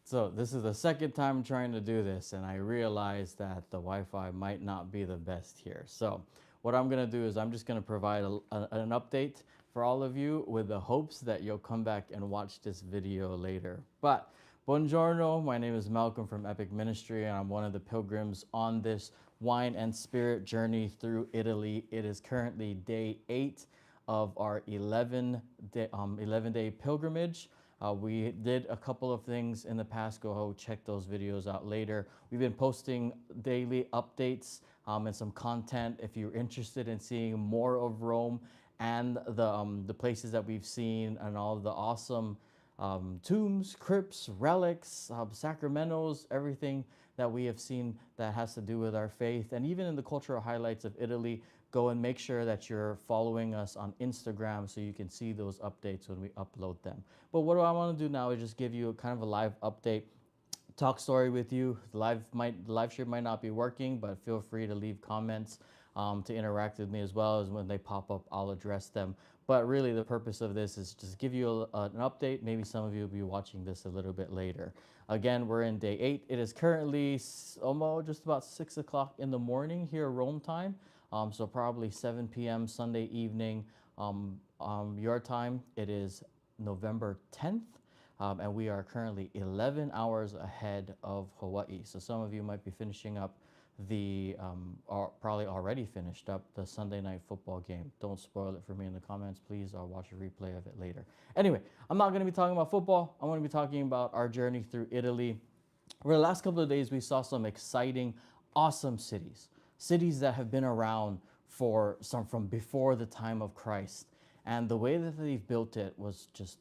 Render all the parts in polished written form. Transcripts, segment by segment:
So this is the second time I'm trying to do this, and I realized that the Wi-Fi might not be the best here. So what I'm gonna do is I'm just gonna provide an update for all of you with the hopes that you'll come back and watch this video later. But buongiorno, my name is Malcolm from Epic Ministry, and I'm one of the pilgrims on this wine and spirit journey through Italy. It is currently day 8 of our 11-day pilgrimage. We did a couple of things in the past. Go check those videos out later. We've been posting daily updates and some content. If you're interested in seeing more of Rome and the places that we've seen and all the awesome tombs, crypts, relics, sacramentos, everything that we have seen that has to do with our faith, and even in the cultural highlights of Italy, go and make sure that you're following us on Instagram so you can see those updates when we upload them. But what I want to do now is just give you a kind of a live update, talk story with you. The live stream might not be working, but feel free to leave comments to interact with me, as well as when they pop up, I'll address them. But really the purpose of this is just give you an update. Maybe some of you will be watching this a little bit later. Again, we're in day 8. It is currently almost just about 6 o'clock in the morning here Rome time. So probably 7 p.m. Sunday evening your time. It is November 10th. And we are currently 11 hours ahead of Hawaii. So some of you might be finishing up or probably already finished up the Sunday night football game. Don't spoil it for me in the comments, please. I'll watch a replay of it later. Anyway, I'm not going to be talking about football. I'm going to be talking about our journey through Italy. Over the last couple of days, we saw some exciting, awesome cities. Cities that have been around from before the time of Christ. And the way that they've built it was just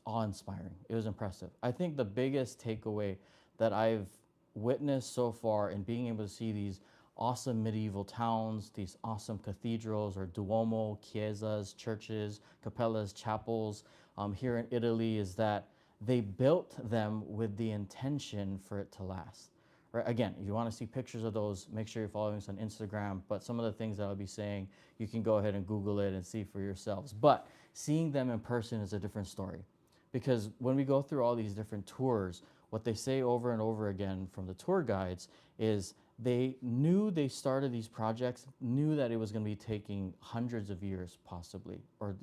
awe-inspiring. It was impressive. I think the biggest takeaway that I've witnessed so far in being able to see these awesome medieval towns, these awesome cathedrals or Duomo, chiesas, churches, capellas, chapels here in Italy, is that they built them with the intention for it to last. Right? Again, if you want to see pictures of those, make sure you're following us on Instagram. But some of the things that I'll be saying, you can go ahead and Google it and see for yourselves. But seeing them in person is a different story. Because when we go through all these different tours, what they say over and over again from the tour guides is they knew they started these projects, knew that it was going to be taking hundreds of years possibly. Or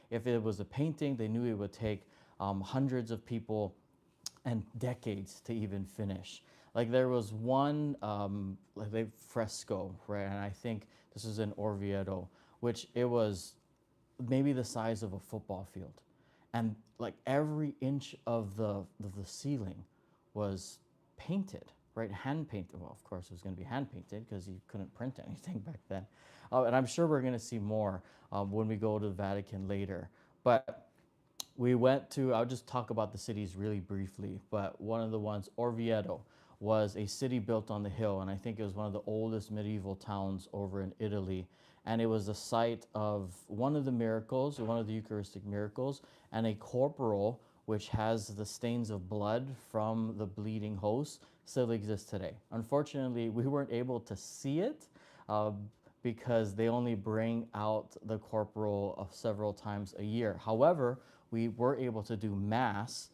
if it was a painting, they knew it would take hundreds of people and decades to even finish. Like there was one like fresco, right? And I think this is in Orvieto, which it was maybe the size of a football field. And like every inch of the ceiling was painted, right? Hand painted. Well, of course, it was going to be hand painted because you couldn't print anything back then. And I'm sure we're going to see more when we go to the Vatican later. But we went to, I'll just talk about the cities really briefly, but one of the ones, Orvieto, was a city built on the hill, and I think it was one of the oldest medieval towns over in Italy. And it was the site of one of the miracles, one of the Eucharistic miracles, and a corporal which has the stains of blood from the bleeding host still exists today. Unfortunately, we weren't able to see it because they only bring out the corporal several times a year. However, we were able to do mass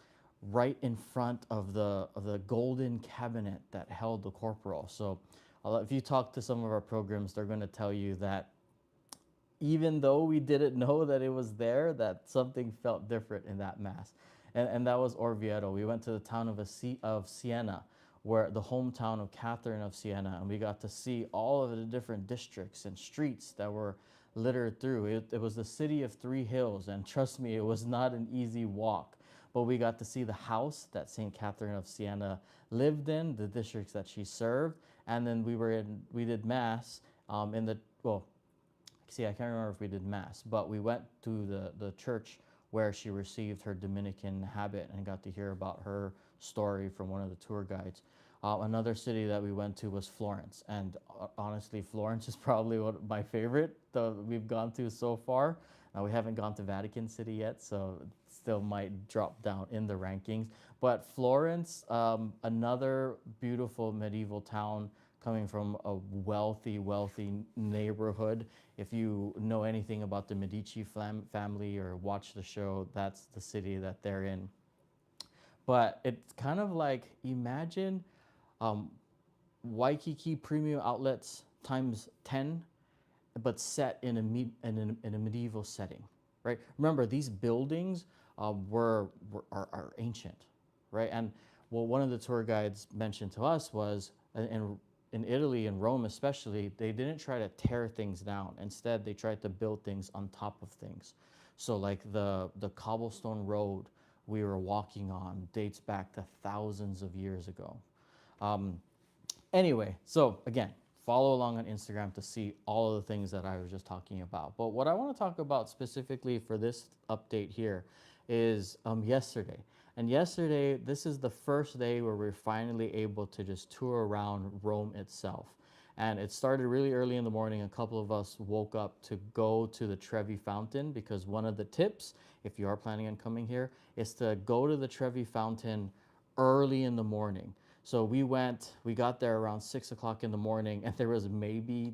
right in front of the golden cabinet that held the corporal. So if you talk to some of our pilgrims, they're going to tell you that even though we didn't know that it was there, that something felt different in that mass. And that was Orvieto. We went to the town of Siena, where the hometown of Catherine of Siena, and we got to see all of the different districts and streets that were littered through. It was the city of 3 hills, and trust me, it was not an easy walk. But we got to see the house that St. Catherine of Siena lived in, the districts that she served, and then we did mass in the, well, see, I can't remember if we did mass, but we went to the church where she received her Dominican habit and got to hear about her story from one of the tour guides. Another city that we went to was Florence, and honestly, Florence is probably one of my favorite that we've gone to so far. We haven't gone to Vatican City yet, so it still might drop down in the rankings. But Florence, another beautiful medieval town coming from a wealthy neighborhood. If you know anything about the Medici family or watch the show, that's the city that they're in. But it's kind of like, imagine um, Waikiki premium outlets times 10, but set in a medieval setting, right? Remember, these buildings are ancient, right? And well, one of the tour guides mentioned to us was in Italy and Rome especially, they didn't try to tear things down. Instead, they tried to build things on top of things. So like the cobblestone road we were walking on dates back to thousands of years ago. Um, Anyway, so again, follow along on Instagram to see all of the things that I was just talking about. But what I want to talk about specifically for this update here is yesterday. And yesterday, this is the first day where we're finally able to just tour around Rome itself. And it started really early in the morning. A couple of us woke up to go to the Trevi Fountain because one of the tips, if you are planning on coming here, is to go to the Trevi Fountain early in the morning. So we got there around 6 o'clock in the morning, and there was maybe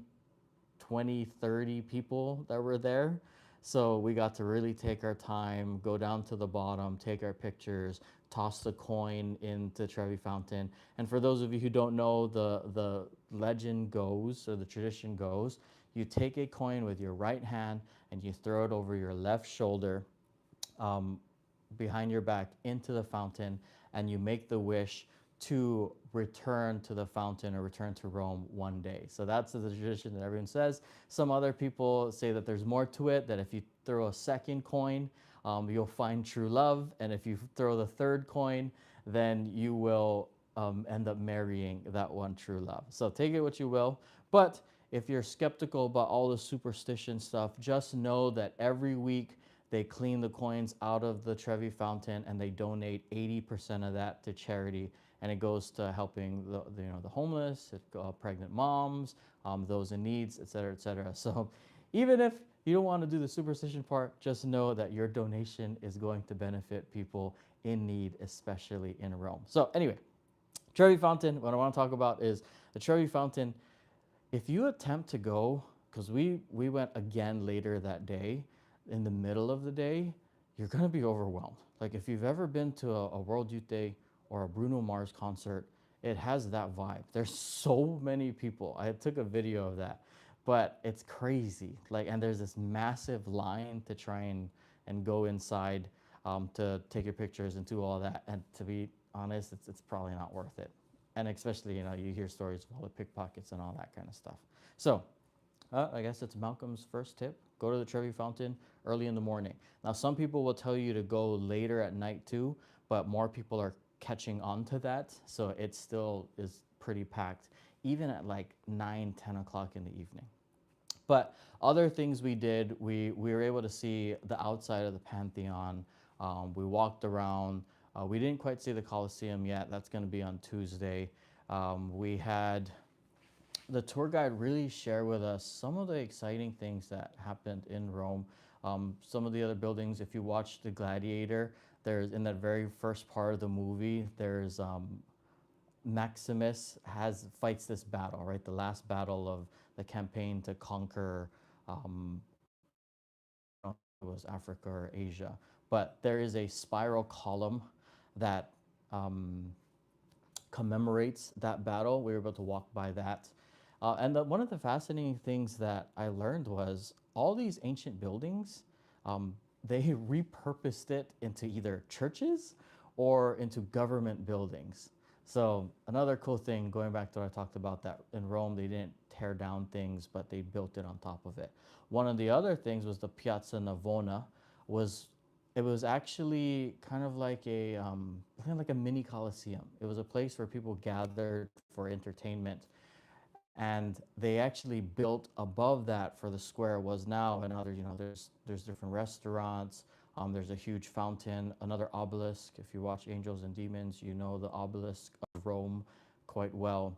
20, 30 people that were there. So we got to really take our time, go down to the bottom, take our pictures, toss the coin into Trevi Fountain. And for those of you who don't know, the legend goes, or the tradition goes, you take a coin with your right hand and you throw it over your left shoulder, um, behind your back into the fountain, and you make the wish to return to the fountain or return to Rome one day. So that's the tradition that everyone says. Some other people say that there's more to it, that if you throw a second coin, you'll find true love. And if you throw the third coin, then you will end up marrying that one true love. So take it what you will. But if you're skeptical about all the superstition stuff, just know that every week they clean the coins out of the Trevi Fountain and they donate 80% of that to charity, and it goes to helping the homeless, pregnant moms, those in needs, et cetera, et cetera. So even if you don't want to do the superstition part, just know that your donation is going to benefit people in need, especially in Rome. So anyway, Trevi Fountain, what I want to talk about is the Trevi Fountain. If you attempt to go, because we went again later that day, in the middle of the day, you're gonna be overwhelmed. Like if you've ever been to a World Youth Day or a Bruno Mars concert, it has that vibe. There's so many people. I took a video of that, but it's crazy. Like, and there's this massive line to try and go inside, to take your pictures and do all that. And to be honest, it's probably not worth it. And especially, you hear stories of all the pickpockets and all that kind of stuff. So I guess it's Malcolm's first tip. Go to the Trevi Fountain early in the morning. Now, some people will tell you to go later at night too, but more people are catching on to that. So it still is pretty packed, even at like 9, 10 o'clock in the evening. But other things we did, we were able to see the outside of the Pantheon. We walked around. We didn't quite see the Colosseum yet. That's going to be on Tuesday. We had the tour guide really share with us some of the exciting things that happened in Rome. Some of the other buildings, if you watch The Gladiator, there's in that very first part of the movie, there's Maximus fights this battle, right? The last battle of the campaign to conquer, I don't know if it was Africa or Asia, but there is a spiral column that commemorates that battle. We were able to walk by that. One of the fascinating things that I learned was all these ancient buildings, they repurposed it into either churches or into government buildings. So another cool thing, going back to what I talked about, that in Rome they didn't tear down things, but they built it on top of it. One of the other things was the Piazza Navona. Was It was actually kind of like a mini coliseum. It was a place where people gathered for entertainment, and they actually built above that for the square was now another. There's different restaurants. There's a huge fountain, another obelisk. If you watch Angels and Demons, you know the obelisk of Rome quite well.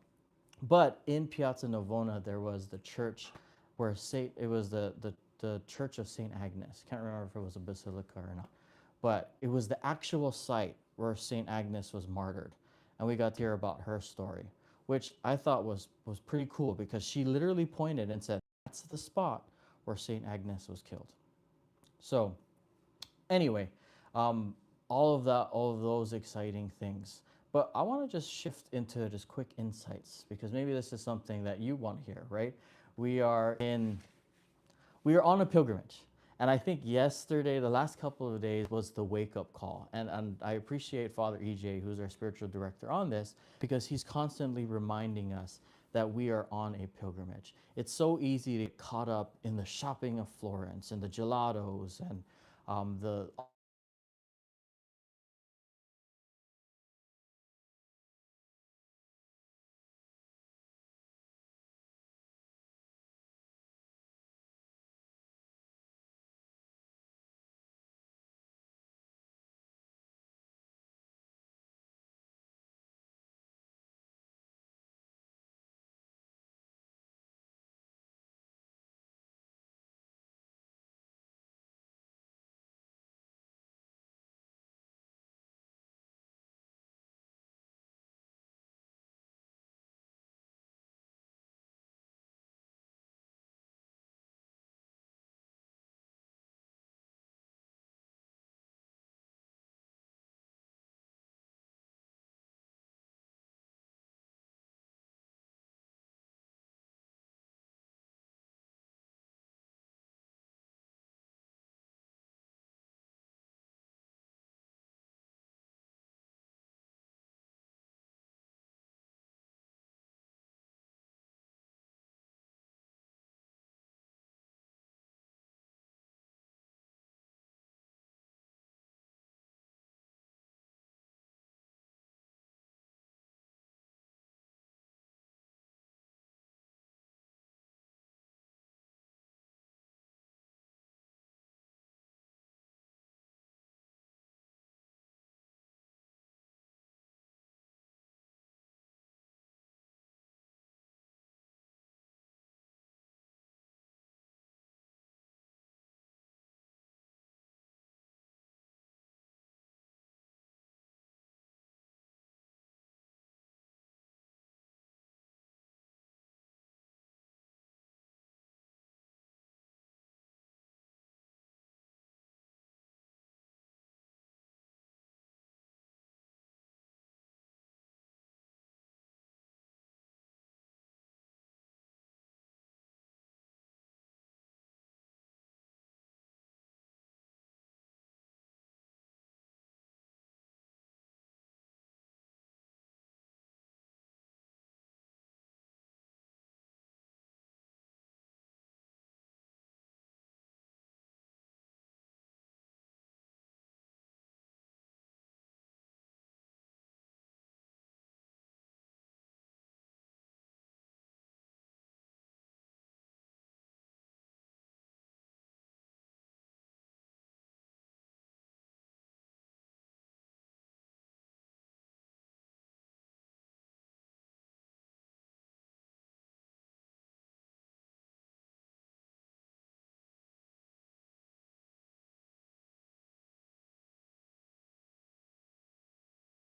But in Piazza Navona, there was the church where it was the church of Saint Agnes. Can't remember if it was a basilica or not, but it was the actual site where Saint Agnes was martyred, and we got to hear about her story, which I thought was pretty cool because she literally pointed and said, "That's the spot where Saint Agnes was killed." So anyway, um, all of that, all of those exciting things. But I want to just shift into just quick insights because maybe this is something that you want to hear, right? We are in we are on a pilgrimage. And I think yesterday, the last couple of days, was the wake up call. And I appreciate Father EJ, who's our spiritual director on this, because he's constantly reminding us that we are on a pilgrimage. It's so easy to get caught up in the shopping of Florence and the gelatos and the